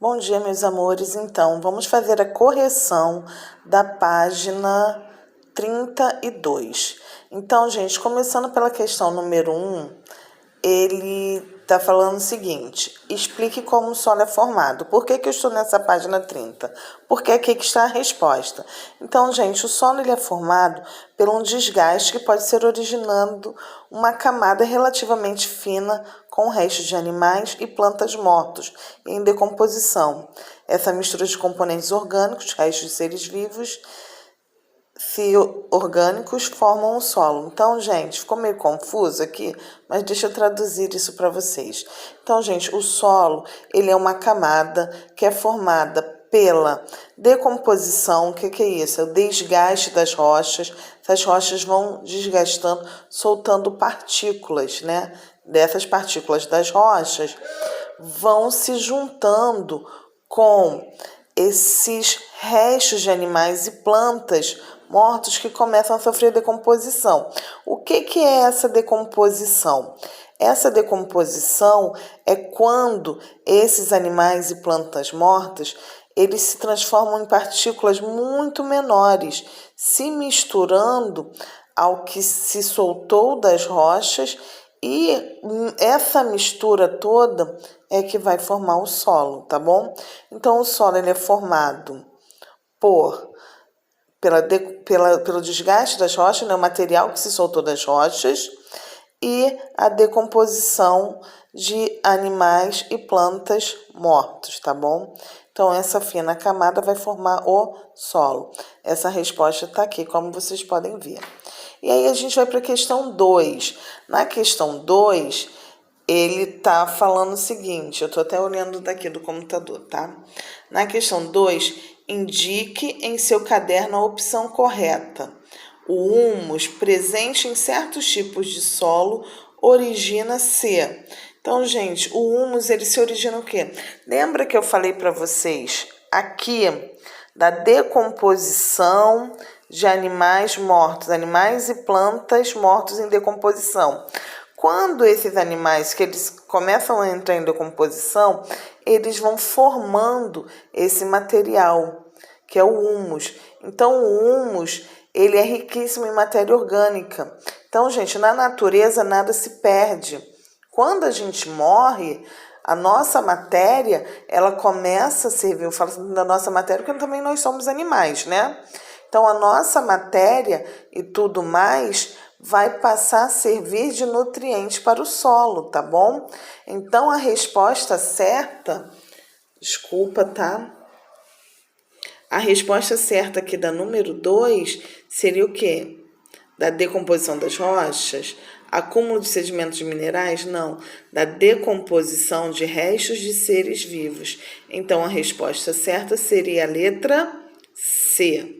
Bom dia, meus amores. Então, vamos fazer a correção da página 32. Então, gente, começando pela questão número 1, ele está falando o seguinte: explique como o solo é formado. Por que eu estou nessa página 30? Porque aqui que está a resposta. Então, gente, o solo ele é formado por um desgaste que pode ser originando uma camada relativamente fina com restos de animais e plantas mortos em decomposição. Essa mistura de componentes orgânicos, restos de seres vivos, orgânicos formam o solo. Então, gente, ficou meio confuso aqui, mas deixa eu traduzir isso para vocês. Então, gente, o solo, ele é uma camada que é formada pela decomposição. O que é isso? É o desgaste das rochas. Essas rochas vão desgastando, soltando partículas, né? Dessas partículas das rochas vão se juntando com esses restos de animais e plantas mortos que começam a sofrer decomposição. O que é essa decomposição? Essa decomposição é quando esses animais e plantas mortas eles se transformam em partículas muito menores, se misturando ao que se soltou das rochas, e essa mistura toda é que vai formar o solo, tá bom? Então, o solo ele é formado pelo desgaste das rochas, né, o material que se soltou das rochas, e a decomposição de animais e plantas mortos, tá bom? Então, essa fina camada vai formar o solo. Essa resposta está aqui, como vocês podem ver. E aí a gente vai para a questão 2. Na questão 2, ele está falando o seguinte, eu estou até olhando daqui do computador, tá? Na questão 2, indique em seu caderno a opção correta. O humus presente em certos tipos de solo origina-se. Então, gente, o humus ele se origina o quê? Lembra que eu falei para vocês aqui da decomposição de animais mortos, animais e plantas mortos em decomposição. Quando esses animais que eles começam a entrar em decomposição, eles vão formando esse material, que é o humus. Então, o humus ele é riquíssimo em matéria orgânica. Então, gente, na natureza nada se perde. Quando a gente morre, a nossa matéria, ela começa a servir, eu falo da nossa matéria porque também nós somos animais, né? Então, a nossa matéria e tudo mais vai passar a servir de nutriente para o solo, tá bom? Então, a resposta certa, desculpa, tá? A resposta certa aqui da número 2 seria o quê? Da decomposição das rochas? Acúmulo de sedimentos de minerais? Não. Da decomposição de restos de seres vivos. Então, a resposta certa seria a letra C.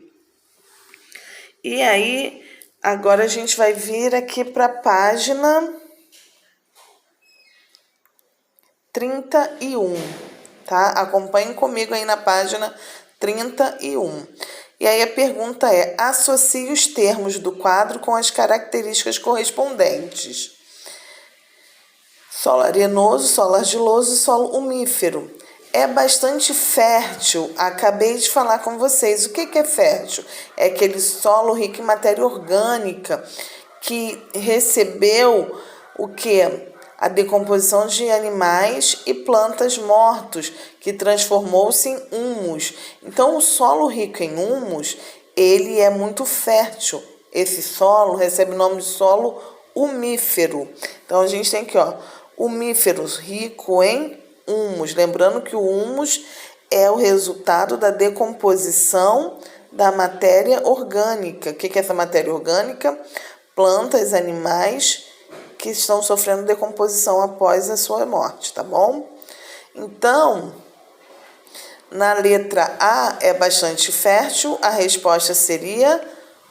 E aí, agora a gente vai vir aqui para a página 31, tá? Acompanhem comigo aí na página 31. E aí a pergunta é: associe os termos do quadro com as características correspondentes. Solo arenoso, solo argiloso, solo umífero. É bastante fértil, acabei de falar com vocês. O que é fértil? É aquele solo rico em matéria orgânica que recebeu o quê? A decomposição de animais e plantas mortos, que transformou-se em humus. Então, o solo rico em humus, ele é muito fértil. Esse solo recebe o nome de solo umífero. Então, a gente tem aqui, ó, umíferos rico em humus. Lembrando que o humus é o resultado da decomposição da matéria orgânica. O que é essa matéria orgânica? Plantas, animais que estão sofrendo decomposição após a sua morte, tá bom? Então, na letra A é bastante fértil, a resposta seria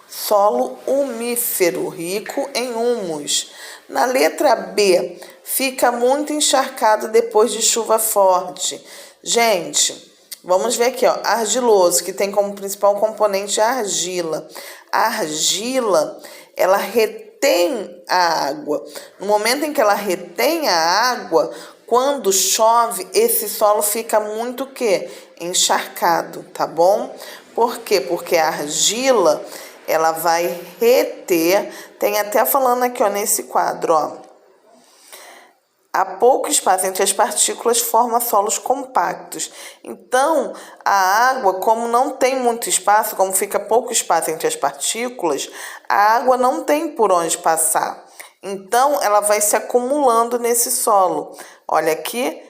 solo umífero, rico em humus. Na letra B, fica muito encharcado depois de chuva forte. Gente, vamos ver aqui, ó, argiloso, que tem como principal componente a argila. A argila, ela retém a água. No momento em que ela retém a água, quando chove, esse solo fica muito o quê? Encharcado, tá bom? Por quê? Porque a argila, ela vai reter, tem até falando aqui, ó, nesse quadro, ó. Há pouco espaço entre as partículas, forma solos compactos. Então, a água, como não tem muito espaço, como fica pouco espaço entre as partículas, a água não tem por onde passar. Então, ela vai se acumulando nesse solo. Olha aqui,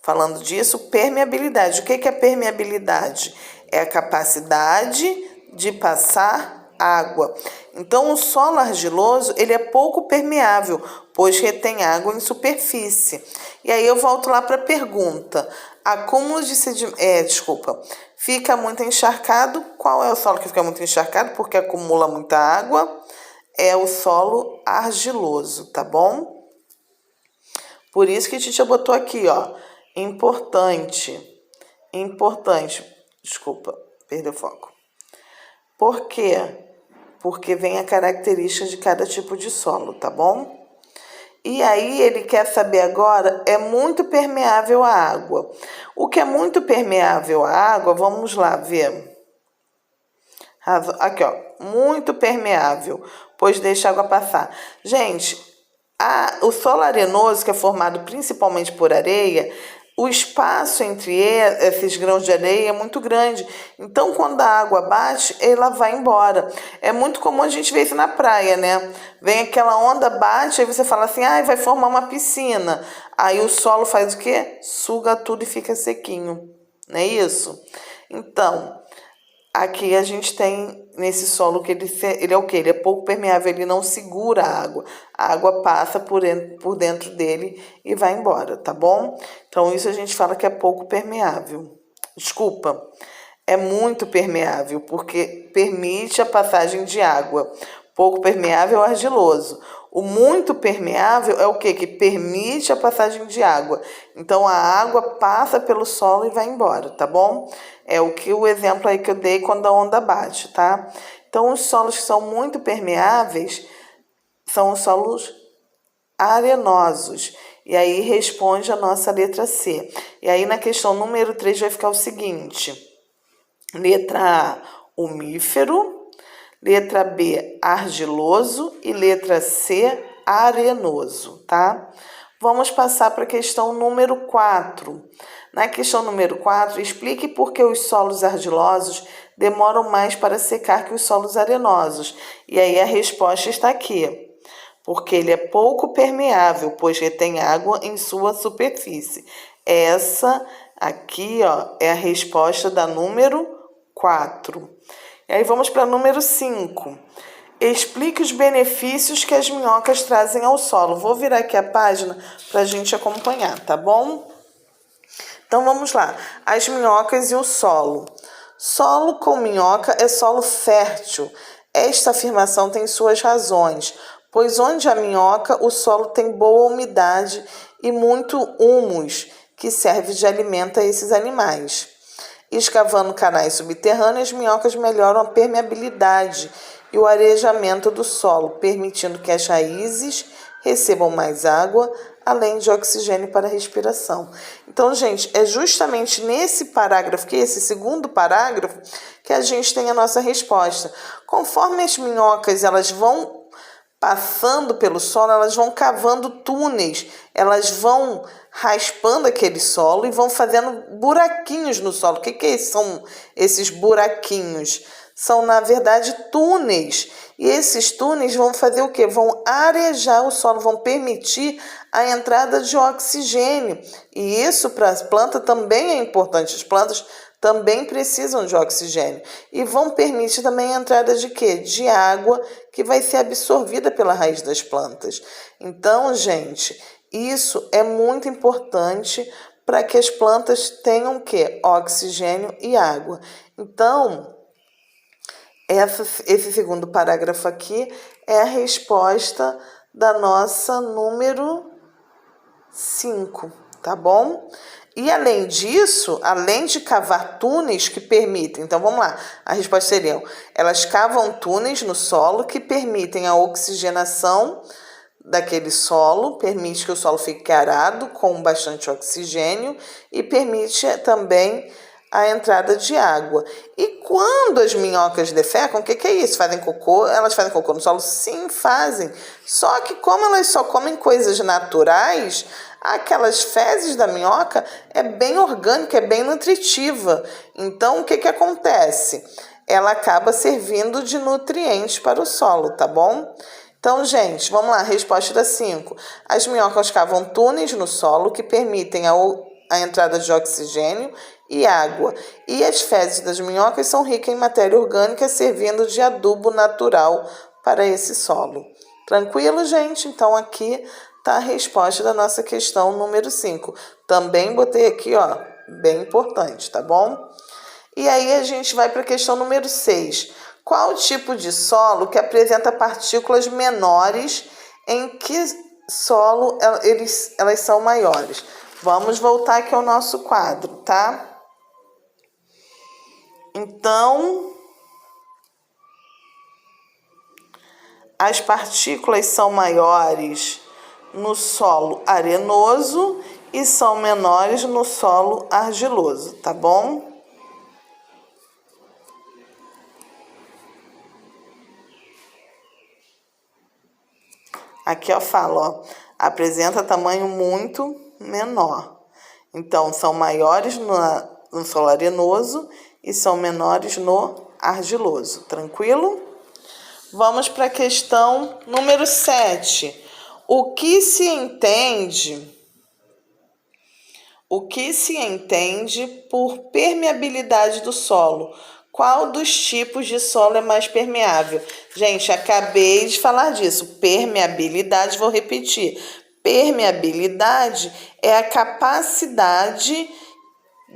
falando disso, permeabilidade. O que é permeabilidade? É a capacidade de passar água. Então, o solo argiloso, ele é pouco permeável, pois retém água em superfície. E aí eu volto lá para a pergunta. Acúmulo de sedimento, fica muito encharcado. Qual é o solo que fica muito encharcado? Porque acumula muita água. É o solo argiloso, tá bom? Por isso que a gente botou aqui, ó, importante, perdi o foco. Por quê? Porque vem a característica de cada tipo de solo, tá bom? E aí ele quer saber agora, é muito permeável à água. O que é muito permeável à água, vamos lá ver. Aqui, ó, muito permeável, pois deixa a água passar. Gente, o solo arenoso, que é formado principalmente por areia, o espaço entre esses grãos de areia é muito grande. Então, quando a água bate, ela vai embora. É muito comum a gente ver isso na praia, né? Vem aquela onda, bate, aí você fala assim, vai formar uma piscina. Aí o solo faz o quê? Suga tudo e fica sequinho. Não é isso? Então, aqui a gente tem nesse solo que ele é o quê? Ele é pouco permeável, ele não segura a água passa por dentro dele e vai embora, tá bom? Então isso a gente fala que é pouco permeável. Desculpa, é muito permeável, porque permite a passagem de água. Pouco permeável é argiloso. O muito permeável é o quê? Que permite a passagem de água. Então, a água passa pelo solo e vai embora, tá bom? É o exemplo aí que eu dei quando a onda bate, tá? Então, os solos que são muito permeáveis são os solos arenosos. E aí, responde a nossa letra C. E aí, na questão número 3, vai ficar o seguinte. Letra A, umífero. Letra B, argiloso. E letra C, arenoso, tá? Vamos passar para a questão número 4. Na questão número 4, explique por que os solos argilosos demoram mais para secar que os solos arenosos. E aí a resposta está aqui. Porque ele é pouco permeável, pois retém água em sua superfície. Essa aqui, ó, é a resposta da número 4. E aí vamos para o número 5. Explique os benefícios que as minhocas trazem ao solo. Vou virar aqui a página para a gente acompanhar, tá bom? Então vamos lá. As minhocas e o solo. Solo com minhoca é solo fértil. Esta afirmação tem suas razões, pois onde há minhoca, o solo tem boa umidade e muito humus, que serve de alimento a esses animais. Escavando canais subterrâneos, as minhocas melhoram a permeabilidade e o arejamento do solo, permitindo que as raízes recebam mais água, além de oxigênio para a respiração. Então, gente, é justamente nesse parágrafo, que é esse segundo parágrafo, que a gente tem a nossa resposta. Conforme as minhocas elas vão passando pelo solo, elas vão cavando túneis, elas vão raspando aquele solo e vão fazendo buraquinhos no solo. O que são esses buraquinhos? São, na verdade, túneis. E esses túneis vão fazer o quê? Vão arejar o solo, vão permitir a entrada de oxigênio. E isso para as plantas também é importante. As plantas também precisam de oxigênio. E vão permitir também a entrada de quê? De água que vai ser absorvida pela raiz das plantas. Então, gente, isso é muito importante para que as plantas tenham o quê? Oxigênio e água. Então, esse segundo parágrafo aqui é a resposta da nossa número 5, tá bom? E além disso, além de cavar túneis que permitem, então vamos lá, a resposta seria, elas cavam túneis no solo que permitem a oxigenação daquele solo, permite que o solo fique arado com bastante oxigênio e permite também a entrada de água. E quando as minhocas defecam, o que é isso? Fazem cocô? Elas fazem cocô no solo? Sim, fazem. Só que como elas só comem coisas naturais, aquelas fezes da minhoca é bem orgânica, é bem nutritiva. Então, o que acontece? Ela acaba servindo de nutrientes para o solo, tá bom? Então, gente, vamos lá, resposta da 5. As minhocas cavam túneis no solo que permitem a entrada de oxigênio e água. E as fezes das minhocas são ricas em matéria orgânica, servindo de adubo natural para esse solo. Tranquilo, gente? Então, aqui está a resposta da nossa questão número 5. Também botei aqui, ó, bem importante, tá bom? E aí a gente vai para a questão número 6. Qual o tipo de solo que apresenta partículas menores, em que solo elas são maiores? Vamos voltar aqui ao nosso quadro, tá? Então, as partículas são maiores no solo arenoso e são menores no solo argiloso, tá bom? Aqui eu falo, ó, apresenta tamanho muito menor. Então, são maiores no solo arenoso e são menores no argiloso. Tranquilo? Vamos para a questão número 7. O que se entende por permeabilidade do solo? Qual dos tipos de solo é mais permeável? Gente, acabei de falar disso. Permeabilidade, vou repetir. Permeabilidade é a capacidade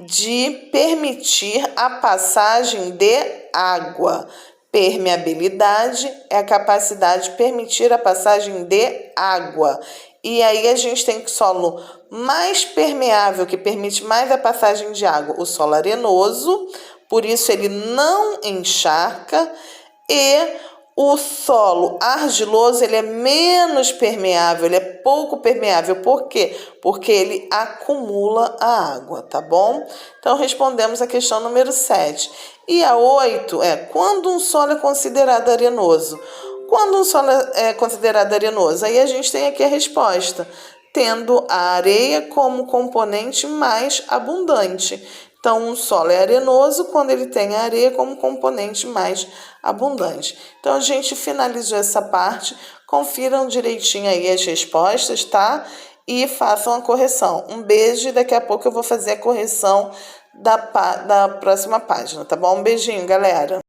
de permitir a passagem de água. Permeabilidade é a capacidade de permitir a passagem de água. E aí a gente tem que solo mais permeável, que permite mais a passagem de água, o solo arenoso, por isso ele não encharca, e o solo argiloso, ele é menos permeável, ele é pouco permeável. Por quê? Porque ele acumula a água, tá bom? Então, respondemos a questão número 7. E a 8 é, quando um solo é considerado arenoso? Quando um solo é considerado arenoso? Aí a gente tem aqui a resposta, tendo a areia como componente mais abundante. Então, um solo é arenoso quando ele tem a areia como componente mais abundante. Então, a gente finalizou essa parte. Confiram direitinho aí as respostas, tá? E façam a correção. Um beijo e daqui a pouco eu vou fazer a correção da próxima página, tá bom? Um beijinho, galera!